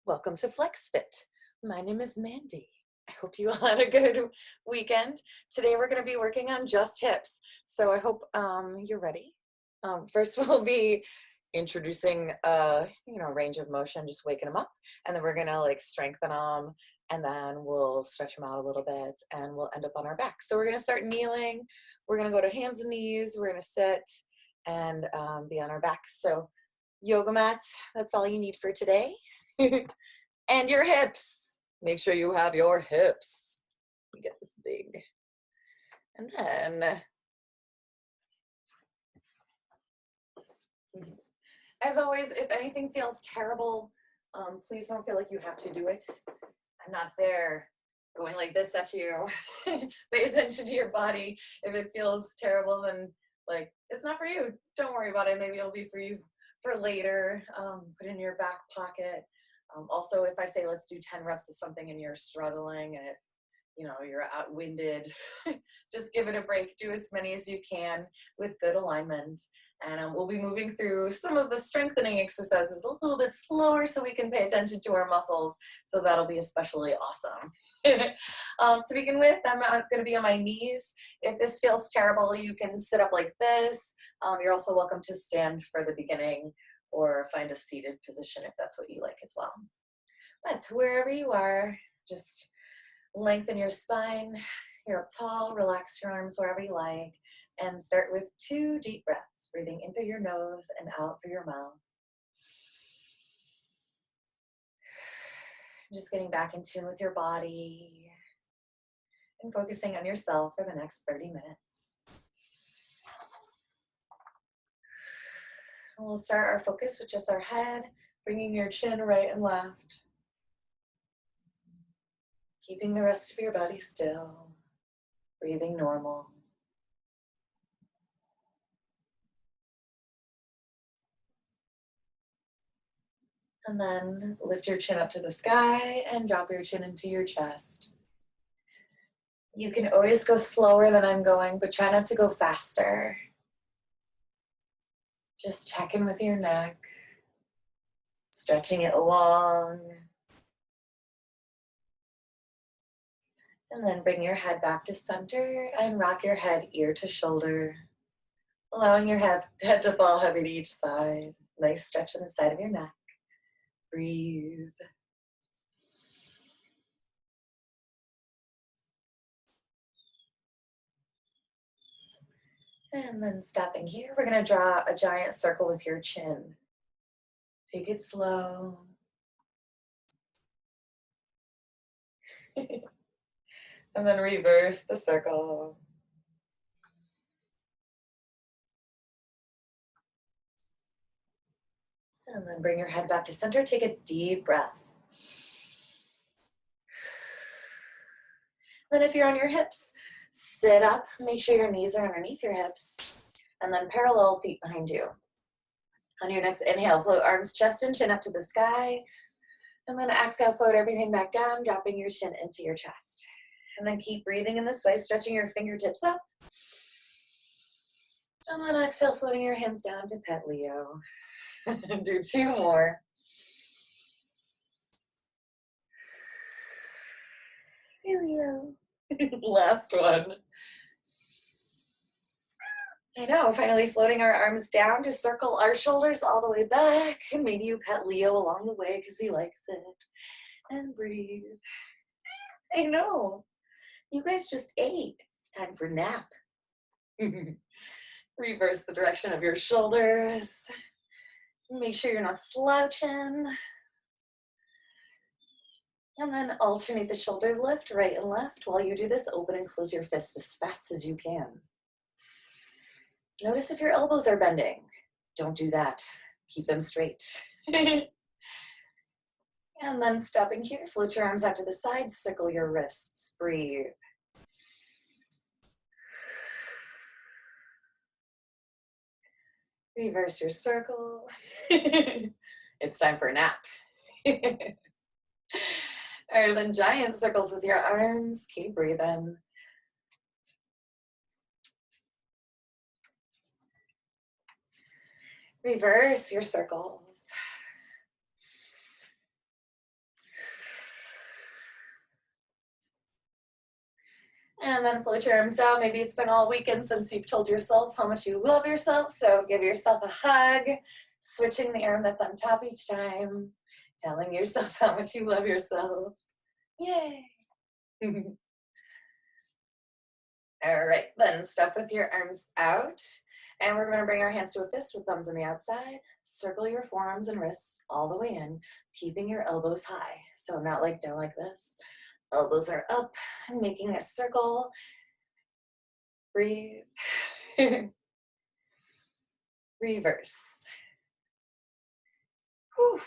Welcome to FlexFit. My name is Mandy. I hope you all had a good weekend. Today we're going to be working on just hips. So I hope you're ready. First we'll be introducing range of motion, just waking them up, and then we're going to like strengthen them, and then we'll stretch them out a little bit, and we'll end up on our back. So we're going to start kneeling. We're going to go to hands and knees. We're going to sit and be on our back. So yoga mats, that's all you need for today. And your hips. Make sure you have your hips. Let me get this big. And then, as always, if anything feels terrible, please don't feel like you have to do it. I'm not there going like this at you. Pay attention to your body. If it feels terrible, then like it's not for you. Don't worry about it. Maybe it'll be for you for later. Put it in your back pocket. Also, if I say let's do 10 reps of something and you're struggling, and if you're outwinded, just give it a break. Do as many as you can with good alignment. And we'll be moving through some of the strengthening exercises a little bit slower so we can pay attention to our muscles. So that'll be especially awesome. To begin with, I'm going to be on my knees. If this feels terrible, you can sit up like this. You're also welcome to stand for the beginning or find a seated position if that's what you like as well. But wherever you are, just lengthen your spine. You're up tall, relax your arms wherever you like, and start with 2 deep breaths, breathing in through your nose and out through your mouth. Just getting back in tune with your body and focusing on yourself for the next 30 minutes. And we'll start our focus with just our head, bringing your chin right and left. Keeping the rest of your body still, breathing normal. And then lift your chin up to the sky and drop your chin into your chest. You can always go slower than I'm going, but try not to go faster. Just check in with your neck, stretching it long. And then bring your head back to center and rock your head ear to shoulder, allowing your head to fall heavy to each side. Nice stretch in the side of your neck. Breathe. And then stopping here, we're going to draw a giant circle with your chin. Take it slow. And then reverse the circle. And then bring your head back to center. Take a deep breath. Then if you're on your hips, sit up. Make sure your knees are underneath your hips. And then parallel feet behind you. On your next inhale, float arms, chest and chin up to the sky. And then exhale, float everything back down, dropping your chin into your chest. And then keep breathing in this way, stretching your fingertips up. And then exhale, floating your hands down to pet Leo. Do 2 more. Hey, Leo. Last one. I know, finally floating our arms down to circle our shoulders all the way back. And maybe you pet Leo along the way because he likes it. And breathe. I know. You guys just ate. It's time for nap. Reverse the direction of your shoulders. Make sure you're not slouching. And then alternate the shoulder lift, right and left. While you do this, open and close your fists as fast as you can. Notice if your elbows are bending. Don't do that. Keep them straight. And then stopping here, float your arms out to the side, circle your wrists, breathe. Reverse your circle. It's time for a nap. All right, then giant circles with your arms. Keep breathing. Reverse your circles. And then float your arms down. Maybe it's been all weekend since you've told yourself how much you love yourself. So give yourself a hug, switching the arm that's on top each time, telling yourself how much you love yourself. Yay. All right, then stuff with your arms out. And we're going to bring our hands to a fist with thumbs on the outside. Circle your forearms and wrists all the way in, keeping your elbows high. So not like down like this. Elbows are up, making a circle. Breathe. Reverse. Whew.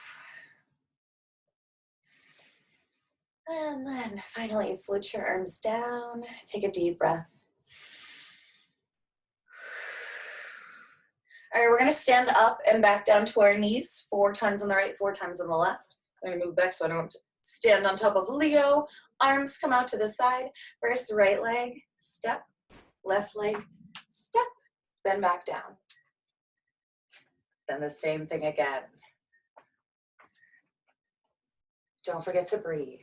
And then finally float your arms down. Take a deep breath. All right, we're gonna stand up and back down to our knees 4 times on the right, 4 times on the left. So I'm gonna move back so I don't stand on top of Leo. Arms come out to the side. First, right leg, step, left leg, step, then back down. Then the same thing again. Don't forget to breathe.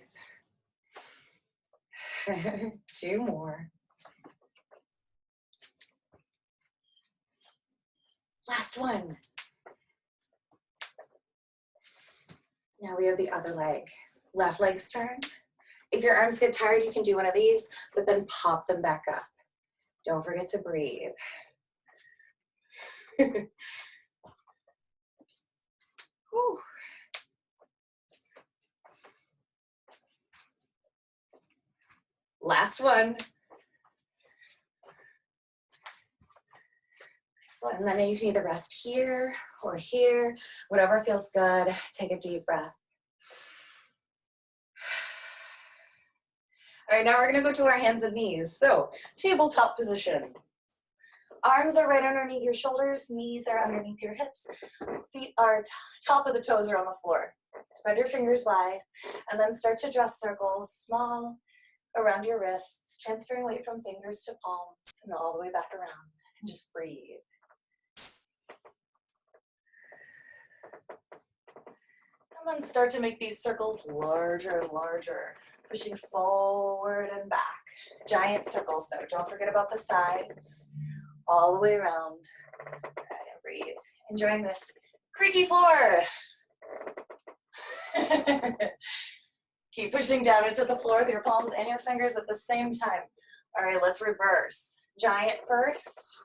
2 more. Last one. Now we have the other leg. Left leg's turn. If your arms get tired, you can do one of these, but then pop them back up. Don't forget to breathe. Whew. Last one. Excellent. And then you can either rest here or here, whatever feels good. Take a deep breath. All right, now we're gonna go to our hands and knees. So, tabletop position. Arms are right underneath your shoulders, knees are underneath your hips, feet are, top of the toes are on the floor. Spread your fingers wide, and then start to draw circles, small, around your wrists, transferring weight from fingers to palms and all the way back around. And just breathe. And then start to make these circles larger and larger, pushing forward and back. Giant circles though, don't forget about the sides, all the way around. And breathe. Enjoying this creaky floor. Keep pushing down into the floor with your palms and your fingers at the same time. All right, let's reverse. Giant first.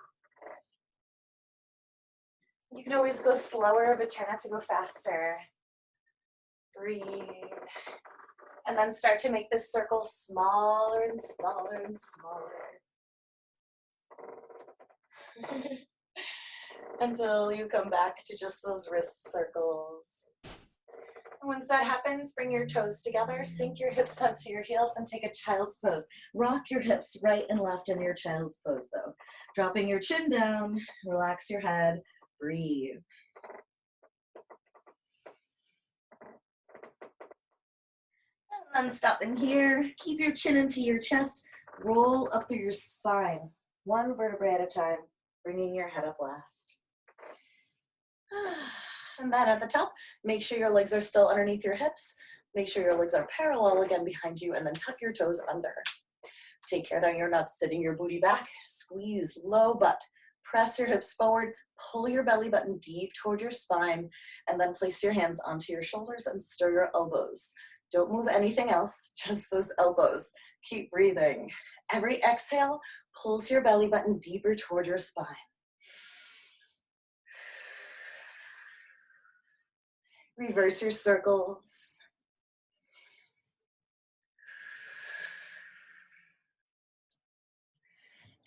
You can always go slower, but try not to go faster. Breathe. And then start to make this circle smaller and smaller and smaller. Until you come back to just those wrist circles. And once that happens, bring your toes together, sink your hips onto your heels, and take a child's pose. Rock your hips right and left in your child's pose, though. Dropping your chin down, relax your head, breathe. And then stopping here, keep your chin into your chest, roll up through your spine, 1 vertebrae at a time, bringing your head up last. And then at the top, make sure your legs are still underneath your hips. Make sure your legs are parallel again behind you, and then tuck your toes under. Take care that you're not sitting your booty back. Squeeze low butt. Press your hips forward. Pull your belly button deep toward your spine, and then place your hands onto your shoulders and stir your elbows. Don't move anything else, just those elbows. Keep breathing. Every exhale pulls your belly button deeper toward your spine. Reverse your circles.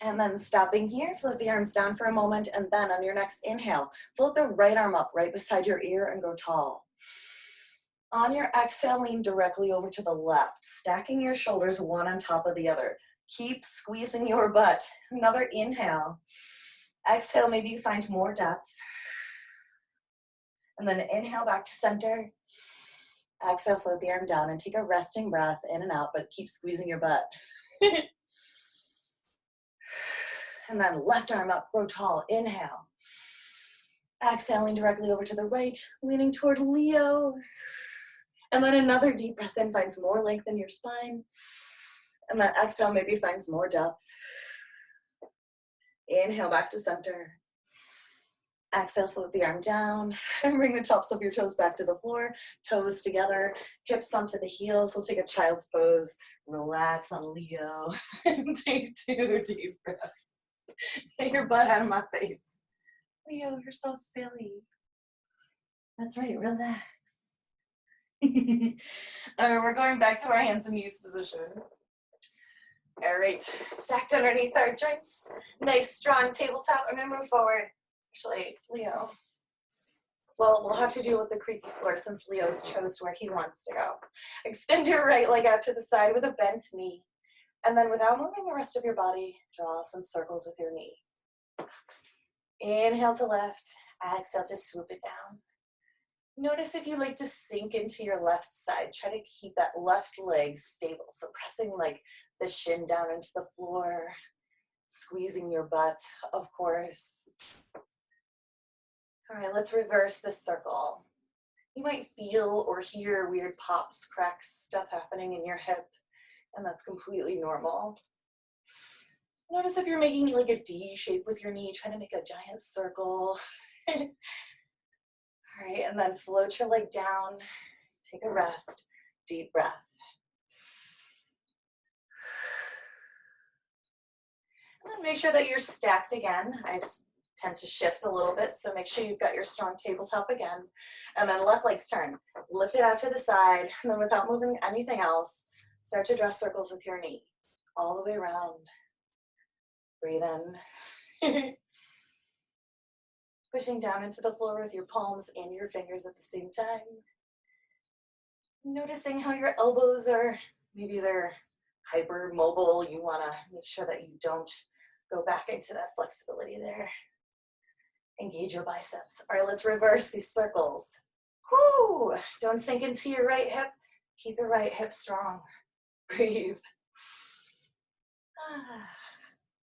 And then stopping here, float the arms down for a moment, and then on your next inhale, float the right arm up right beside your ear and go tall. On your exhale, lean directly over to the left, stacking your shoulders one on top of the other. Keep squeezing your butt. Another inhale. Exhale, maybe you find more depth. And then inhale back to center. Exhale, float the arm down and take a resting breath in and out, but keep squeezing your butt. And then left arm up, grow tall, inhale. Exhaling directly over to the right, leaning toward Leo. And then another deep breath in finds more length in your spine. And that exhale maybe finds more depth. Inhale back to center. Exhale, float the arm down and bring the tops of your toes back to the floor, toes together, hips onto the heels. We'll take a child's pose. Relax on Leo and take 2 deep breaths. Get your butt out of my face. Leo, you're so silly. That's right, relax. All right, we're going back to our hands and knees position. All right, stacked underneath our joints. Nice, strong tabletop. I'm gonna move forward. Actually, Leo, well, we'll have to deal with the creaky floor since Leo's chose where he wants to go. Extend your right leg out to the side with a bent knee. And then without moving the rest of your body, draw some circles with your knee. Inhale to left, exhale to swoop it down. Notice if you like to sink into your left side. Try to keep that left leg stable. So pressing like the shin down into the floor, squeezing your butt, of course. All right, let's reverse this circle. You might feel or hear weird pops, cracks, stuff happening in your hip, and that's completely normal. Notice if you're making like a D shape with your knee, trying to make a giant circle. All right, and then float your leg down, take a rest, deep breath. And then make sure that you're stacked again. I tend to shift a little bit, so make sure you've got your strong tabletop again. And then left leg's turn. Lift it out to the side, and then without moving anything else, start to draw circles with your knee, all the way around. Breathe in. Pushing down into the floor with your palms and your fingers at the same time. Noticing how your elbows are, maybe they're hyper mobile. You wanna make sure that you don't go back into that flexibility there. Engage your biceps. All right, let's reverse these circles. Whoo! Don't sink into your right hip. Keep your right hip strong. Breathe.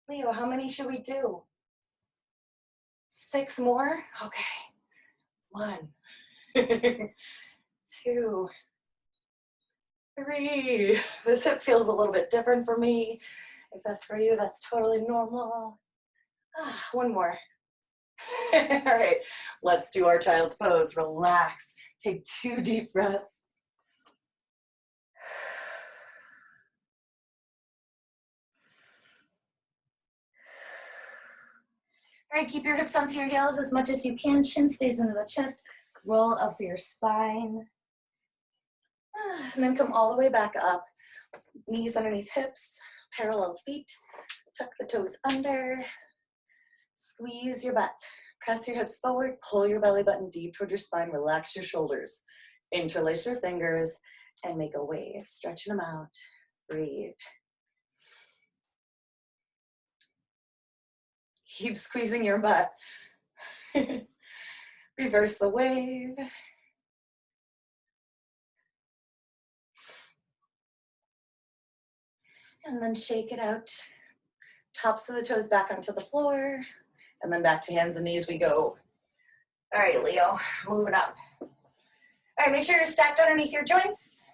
Leo, how many should we do? 6 more? Okay. 1, 2, 3. This hip feels a little bit different for me. If that's for you, that's totally normal. 1 more. All right, let's do our child's pose. Relax. Take 2 deep breaths. All right, keep your hips onto your heels as much as you can. Chin stays into the chest. Roll up your spine. And then come all the way back up. Knees underneath hips, parallel feet. Tuck the toes under. Squeeze your butt. Press your hips forward. Pull your belly button deep toward your spine. Relax your shoulders. Interlace your fingers and make a wave. Stretching them out. Breathe. Keep squeezing your butt. Reverse the wave. And then shake it out. Tops of the toes back onto the floor. And then back to hands and knees we go. All right, Leo, moving up. All right, make sure you're stacked underneath your joints.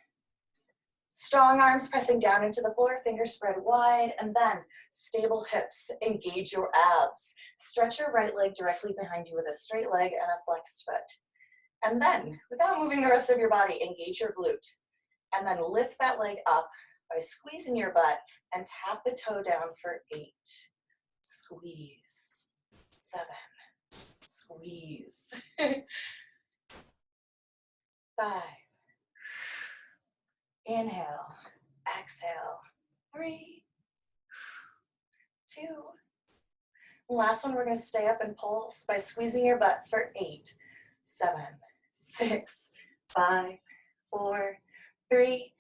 Strong arms pressing down into the floor, fingers spread wide, and then stable hips, engage your abs. Stretch your right leg directly behind you with a straight leg and a flexed foot. And then, without moving the rest of your body, engage your glute. And then lift that leg up by squeezing your butt and tap the toe down for 8. Squeeze. 7. Squeeze. 5. Inhale. Exhale. 3. 2. Last one, we're going to stay up and pulse by squeezing your butt for 8, 7, 6, 5, 4, 3,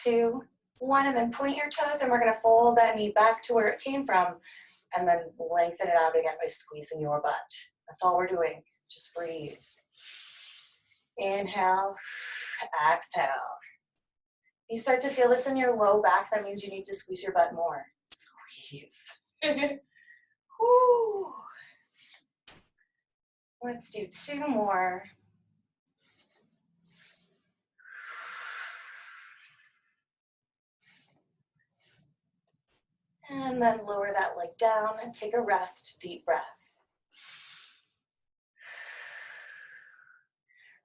2, 1, and then point your toes, and we're going to fold that knee back to where it came from, and then lengthen it out again by squeezing your butt. That's all we're doing. Just breathe. Inhale, exhale. You start to feel this in your low back, that means you need to squeeze your butt more. Squeeze. Woo. Let's do 2 more. And then lower that leg down and take a rest, deep breath.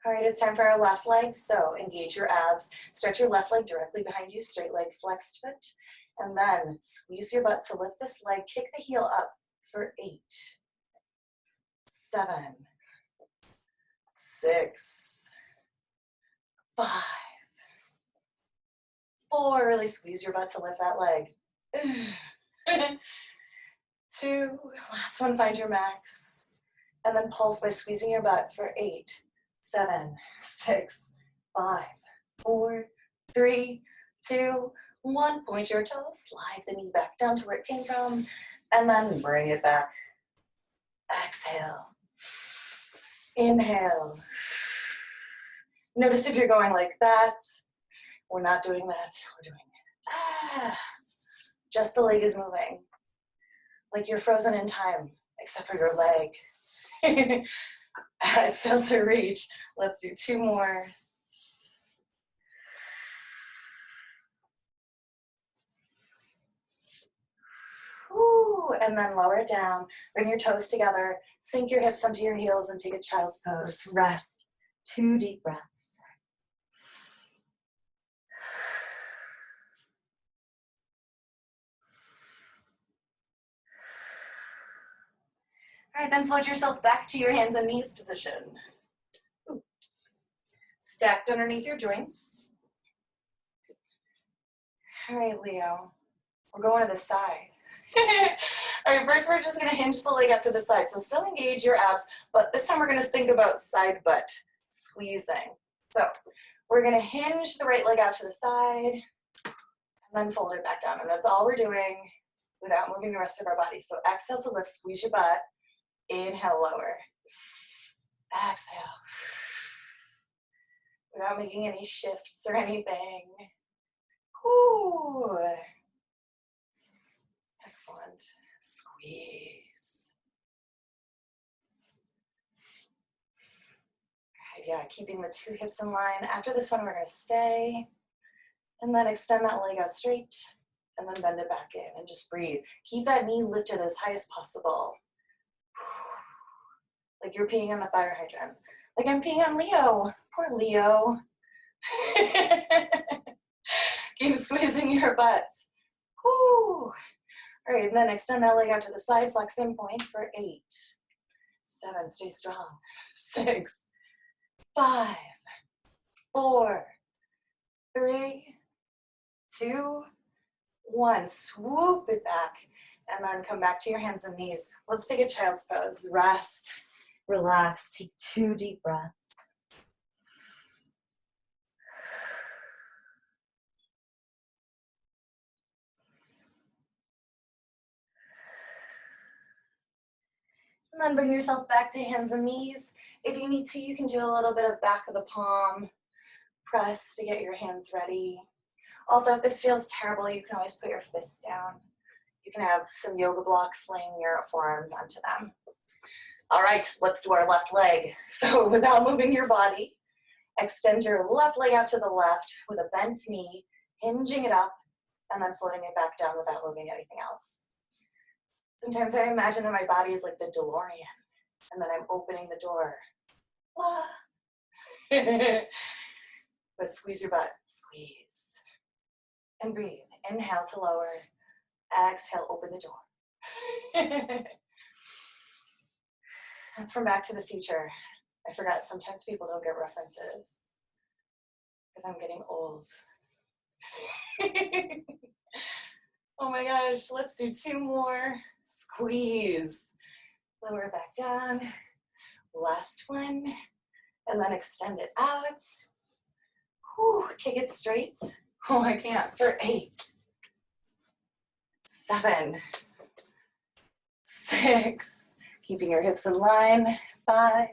All right, it's time for our left leg. So engage your abs. Stretch your left leg directly behind you, straight leg, flexed foot. And then squeeze your butt to lift this leg. Kick the heel up for 8, 7, 6, 5, 4. Really squeeze your butt to lift that leg. 2, last one, find your max. And then pulse by squeezing your butt for 8, 7, 6, 5, 4, 3, 2, 1. Point your toes, slide the knee back down to where it came from, and then bring it back. Exhale. Inhale. Notice if you're going like that. We're not doing that. We're doing just the leg is moving. Like you're frozen in time, except for your leg. Exhale to reach. Let's do 2 more. Ooh, and then lower it down. Bring your toes together. Sink your hips onto your heels and take a child's pose. Rest. 2 deep breaths. All right, then float yourself back to your hands and knees position. Ooh. Stacked underneath your joints. All right, Leo, we're going to the side. All right, first we're just gonna hinge the leg up to the side. So still engage your abs, but this time we're gonna think about side butt squeezing. So we're gonna hinge the right leg out to the side and then fold it back down. And that's all we're doing without moving the rest of our body. So exhale to lift, squeeze your butt. Inhale, lower. Exhale. Without making any shifts or anything. Ooh. Excellent. Squeeze. Right, yeah, keeping the 2 hips in line. After this one, we're going to stay. And then extend that leg out straight. And then bend it back in and just breathe. Keep that knee lifted as high as possible. Like you're peeing on the fire hydrant. Like I'm peeing on Leo. Poor Leo. Keep squeezing your butt. Woo. All right, and then extend that leg out to the side, flex in point for 8, 7, stay strong, 6, 5, 4, 3, 2, 1. Swoop it back, and then come back to your hands and knees. Let's take a child's pose. Rest, relax, take 2 deep breaths. And then bring yourself back to hands and knees. If you need to, you can do a little bit of back of the palm press to get your hands ready. Also, if this feels terrible, you can always put your fists down. You can have some yoga blocks laying your forearms onto them. All right, let's do our left leg. So without moving your body, extend your left leg out to the left with a bent knee, hinging it up, and then floating it back down without moving anything else. Sometimes I imagine that my body is like the DeLorean, and then I'm opening the door. But squeeze your butt, squeeze. And breathe. Inhale to lower. Exhale, open the door. That's from Back to the Future. I forgot sometimes people don't get references because I'm getting old. Oh my gosh, let's do 2 more. Squeeze. Lower back down. Last one. And then extend it out. Whew, kick it straight. Oh, I can't. For 8, 7, 6. Keeping your hips in line. 5,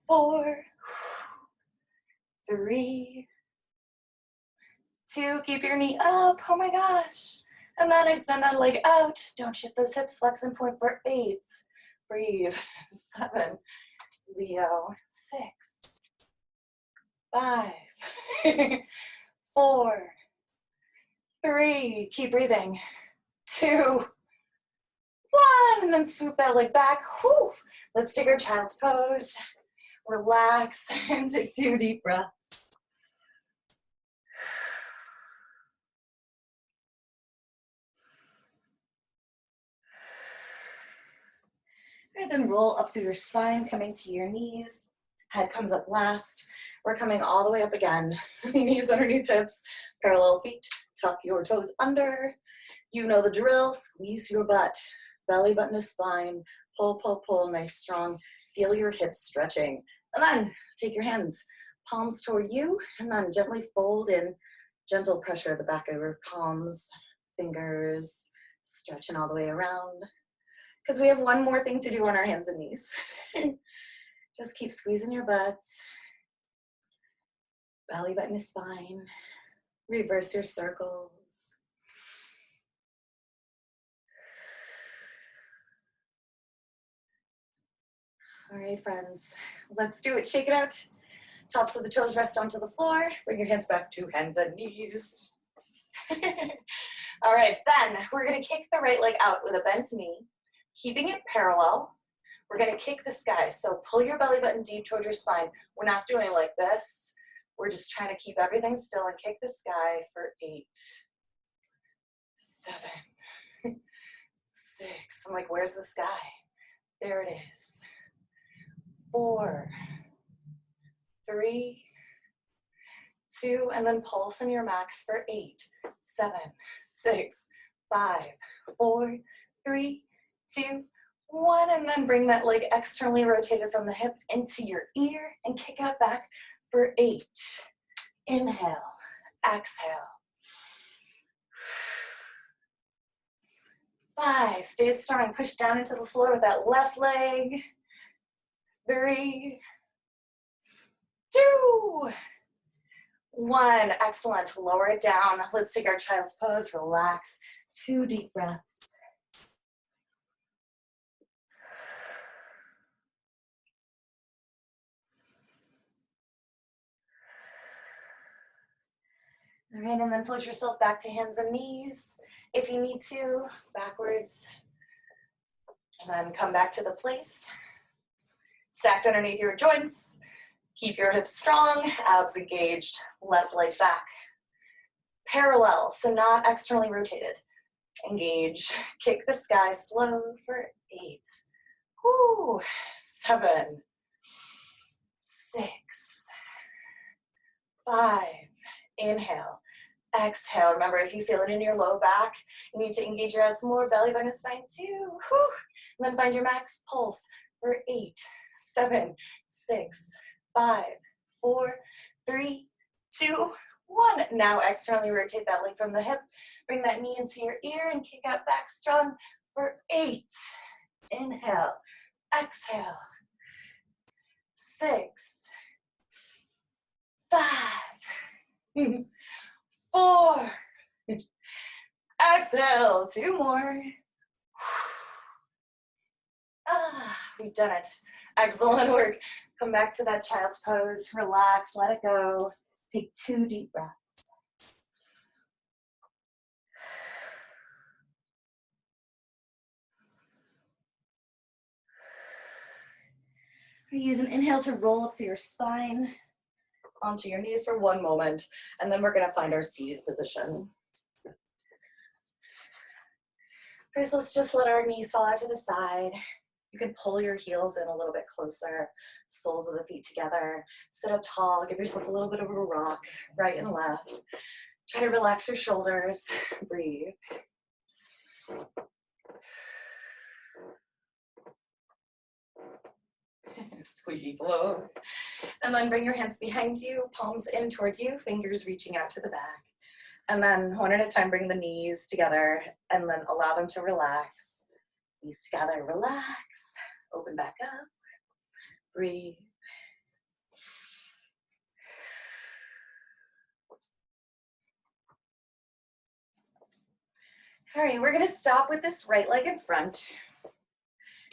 4, 3, 2. Keep your knee up. Oh my gosh. And then extend that leg out. Don't shift those hips. Flex and point for 8. Breathe. 7. Leo. 6, 5, 4, 3, keep breathing. 2, 1, and then swoop that leg back. Whew. Let's take our child's pose. Relax and take 2 deep breaths. And then roll up through your spine, coming to your knees. Head comes up last. We're coming all the way up again. Knees underneath hips, parallel feet. Tuck your toes under. You know the drill. Squeeze your butt. Belly button to spine. Pull, pull, pull. Nice, strong. Feel your hips stretching. And then take your hands, palms toward you, and then gently fold in. Gentle pressure at the back of your palms, fingers, stretching all the way around. Because we have one more thing to do on our hands and knees. Just keep squeezing your butts. Belly button to spine. Reverse your circles. All right, friends, let's do it. Shake it out. Tops of the toes rest onto the floor. Bring your hands back to hands and knees. All right, then we're gonna kick the right leg out with a bent knee, keeping it parallel. We're gonna kick the sky. So pull your belly button deep toward your spine. We're not doing it like this. We're just trying to keep everything still and kick the sky for 8, 7, 6. I'm like, where's the sky? There it is. 4, 3, 2, and then pulse in your max for 8, 7, 6, 5, 4, 3, 2, 1, and then bring that leg externally rotated from the hip into your ear and kick out back for 8. Inhale, exhale. 5, stay strong, push down into the floor with that left leg. 3, 2, 1, excellent, lower it down. Let's take our child's pose, relax, 2 deep breaths. All right, and then float yourself back to hands and knees. If you need to, backwards. And then come back to the place. Stacked underneath your joints. Keep your hips strong, abs engaged, left leg back. Parallel, so not externally rotated. Engage, kick the sky slow for 8. Whoo, 7, 6, 5, inhale. Exhale. Remember, if you feel it in your low back, you need to engage your abs more, belly button, spine too. Whew. And then find your max pulse for 8, 7, 6, 5, 4, 3, 2, 1. Now externally rotate that leg from the hip. Bring that knee into your ear and kick out back strong for 8. Inhale. Exhale. 6, 5, 4. Exhale. 2 more. We've done it. Excellent work. Come back to that child's pose. Relax. Let it go. Take 2 deep breaths. Use an inhale to roll up through your spine onto your knees for 1 moment, and then we're going to find our seated position. First, let's just let our knees fall out to the side. You can pull your heels in a little bit closer, soles of the feet together. Sit up tall, give yourself a little bit of a rock, right and left. Try to relax your shoulders, breathe. Squeaky flow. And then bring your hands behind you, palms in toward you, fingers reaching out to the back. And then 1 at a time, bring the knees together and then allow them to relax. Knees together, relax, open back up, breathe. All right, we're gonna stop with this right leg in front.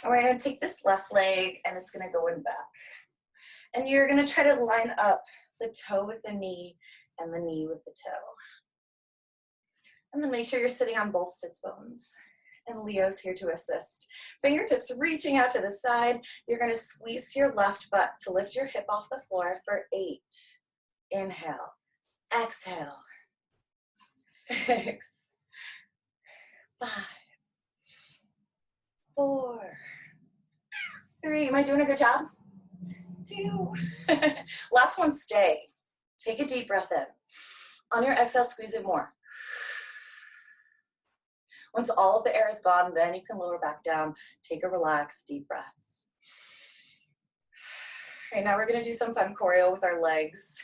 And we're gonna take this left leg and it's gonna go in back. And you're gonna try to line up the toe with the knee and the knee with the toe. And then make sure you're sitting on both sits bones. And Leo's here to assist. Fingertips reaching out to the side. You're gonna squeeze your left butt to lift your hip off the floor for 8. Inhale, exhale. 6, 5, 4, 3. Am I doing a good job? 2. Last one, stay. Take a deep breath in. On your exhale, squeeze it more. Once all of the air is gone, then you can lower back down. Take a relaxed, deep breath. Okay, now we're gonna do some fun choreo with our legs.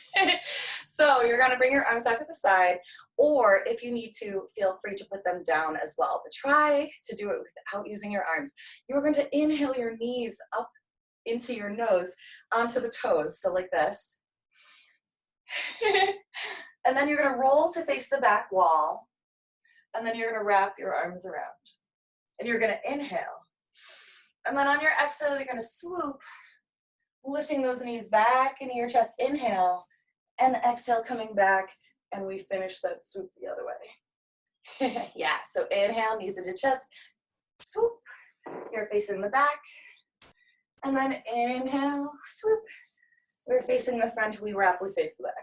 So you're gonna bring your arms out to the side, or if you need to, feel free to put them down as well. But try to do it without using your arms. You are going to inhale your knees up into your nose, onto the toes, so like this. And then you're gonna roll to face the back wall. And then you're gonna wrap your arms around. And you're gonna inhale. And then on your exhale, you're gonna swoop, lifting those knees back into your chest. Inhale, and exhale, coming back. And we finish that swoop the other way. Yeah, so inhale, knees into chest, swoop. You're facing the back. And then inhale, swoop. We're facing the front, we wrap, we face the back.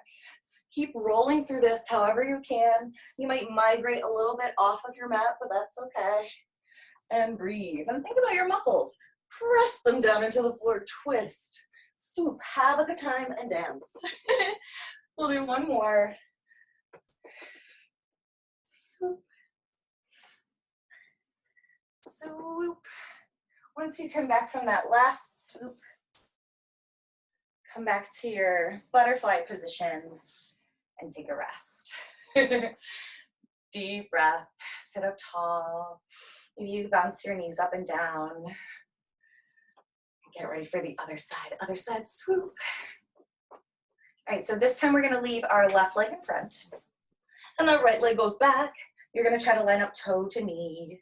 Keep rolling through this however you can. You might migrate a little bit off of your mat, but that's okay. And breathe. And think about your muscles. Press them down into the floor, twist. Swoop, have a good time and dance. We'll do one more. Swoop. Swoop. Once you come back from that last swoop, come back to your butterfly position and take a rest. Deep breath, sit up tall. Maybe you bounce your knees up and down. Get ready for the other side. Other side, swoop. All right, so this time we're gonna leave our left leg in front. And the right leg goes back. You're gonna try to line up toe to knee.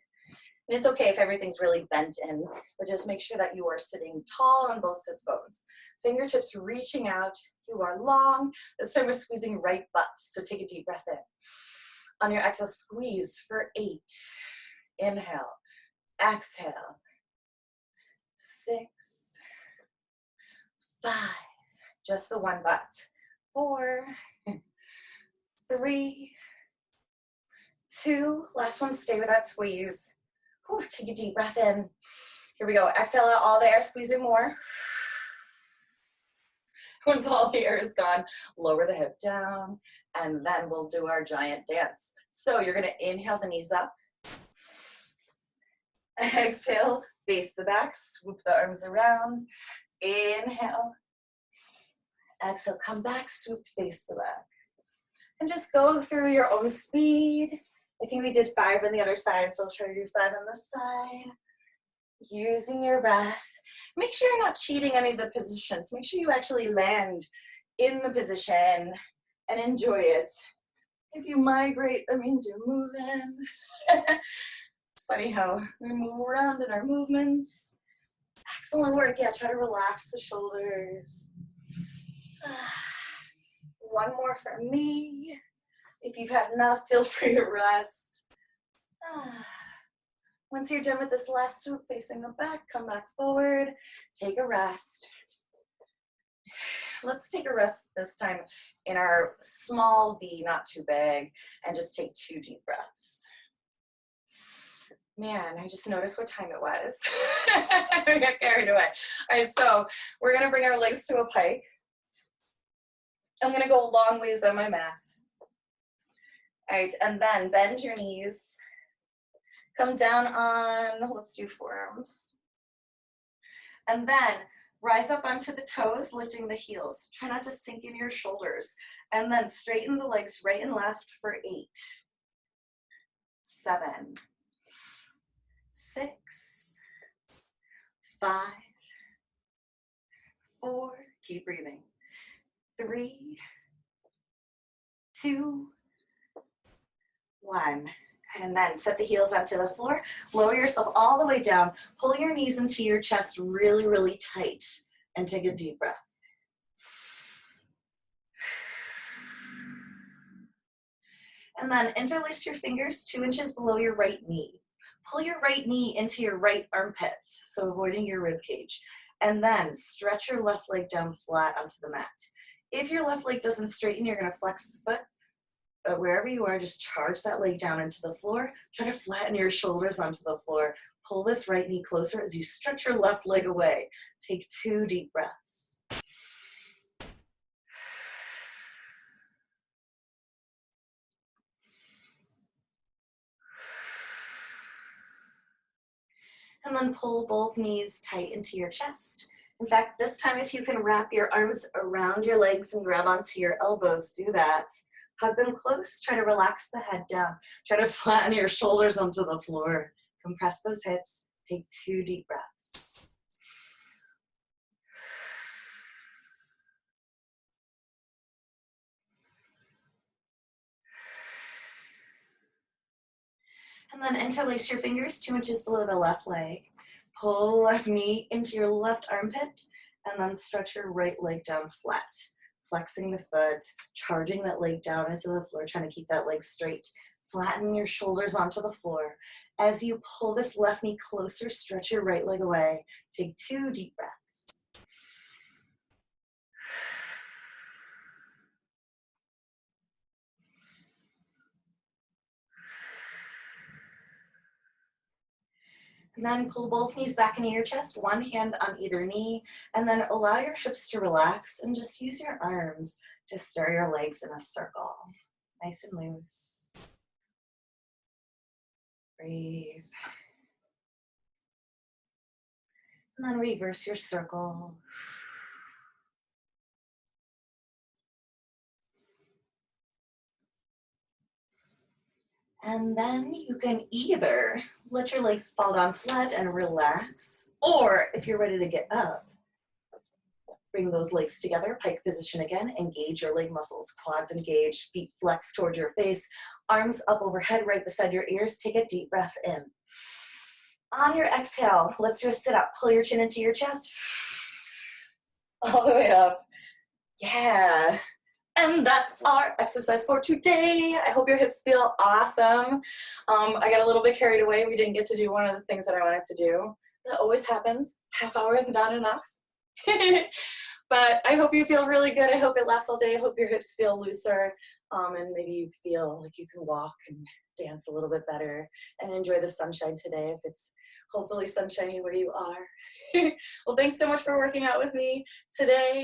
And it's okay if everything's really bent in, but just make sure that you are sitting tall on both sits bones. Fingertips reaching out. You are long. This time we're squeezing right butt, so take a deep breath in. On your exhale, squeeze for 8. Inhale, exhale. 6, 5, just the one butt. 4, 3, 2, last one, stay with that squeeze. Whew, take a deep breath in. Here we go, exhale out all the air, squeeze in more. Once all the air is gone, lower the hip down, and then we'll do our giant dance. So you're gonna inhale the knees up. Exhale, face the back, swoop the arms around. Inhale. Exhale, come back, swoop, face the back. And just go through your own speed. I think we did 5 on the other side, so I'll try to do 5 on this side. Using your breath. Make sure you're not cheating any of the positions. Make sure you actually land in the position and enjoy it. If you migrate, that means you're moving. It's funny how we move around in our movements. Excellent work. Yeah, try to relax the shoulders. One more for me. If you've had enough, feel free to rest. Once you're done with this last swoop, facing the back, come back forward, take a rest. Let's take a rest this time in our small V, not too big, and just take 2 deep breaths. Man, I just noticed what time it was. We got carried away. All right, so we're gonna bring our legs to a pike. I'm gonna go long ways on my mat. All right, and then bend your knees. Come down on, let's do forearms. And then rise up onto the toes, lifting the heels. Try not to sink in your shoulders. And then straighten the legs right and left for 8, 7, 6, 5, 4, keep breathing. 3, 2, 1. And then set the heels onto the floor. Lower yourself all the way down. Pull your knees into your chest really, really tight. And take a deep breath. And then interlace your fingers 2 inches below your right knee. Pull your right knee into your right armpits, so avoiding your rib cage. And then stretch your left leg down flat onto the mat. If your left leg doesn't straighten, you're gonna flex the foot. But wherever you are, just charge that leg down into the floor. Try to flatten your shoulders onto the floor. Pull this right knee closer as you stretch your left leg away. Take 2 deep breaths. And then pull both knees tight into your chest. In fact, this time if you can wrap your arms around your legs and grab onto your elbows, do that. Hug them close, try to relax the head down. Try to flatten your shoulders onto the floor. Compress those hips, take 2 deep breaths. And then interlace your fingers 2 inches below the left leg. Pull left knee into your left armpit, and then stretch your right leg down flat. Flexing the foot, charging that leg down into the floor, trying to keep that leg straight. Flatten your shoulders onto the floor. As you pull this left knee closer, stretch your right leg away. Take 2 deep breaths. And then pull both knees back into your chest, one hand on either knee, and then allow your hips to relax and just use your arms to stir your legs in a circle. Nice and loose. Breathe. And then reverse your circle. And then you can either let your legs fall down flat and relax, or if you're ready to get up, bring those legs together, pike position again, engage your leg muscles, quads engaged, feet flex toward your face, arms up overhead right beside your ears. Take a deep breath in. On your exhale, let's just sit up, pull your chin into your chest, all the way up. Yeah. And that's our exercise for today. I hope your hips feel awesome. I got a little bit carried away. We didn't get to do one of the things that I wanted to do. That always happens. Half hour is not enough. But I hope you feel really good. I hope it lasts all day. I hope your hips feel looser. And maybe you feel like you can walk and dance a little bit better and enjoy the sunshine today if it's hopefully sunshiny where you are. Well, thanks so much for working out with me today.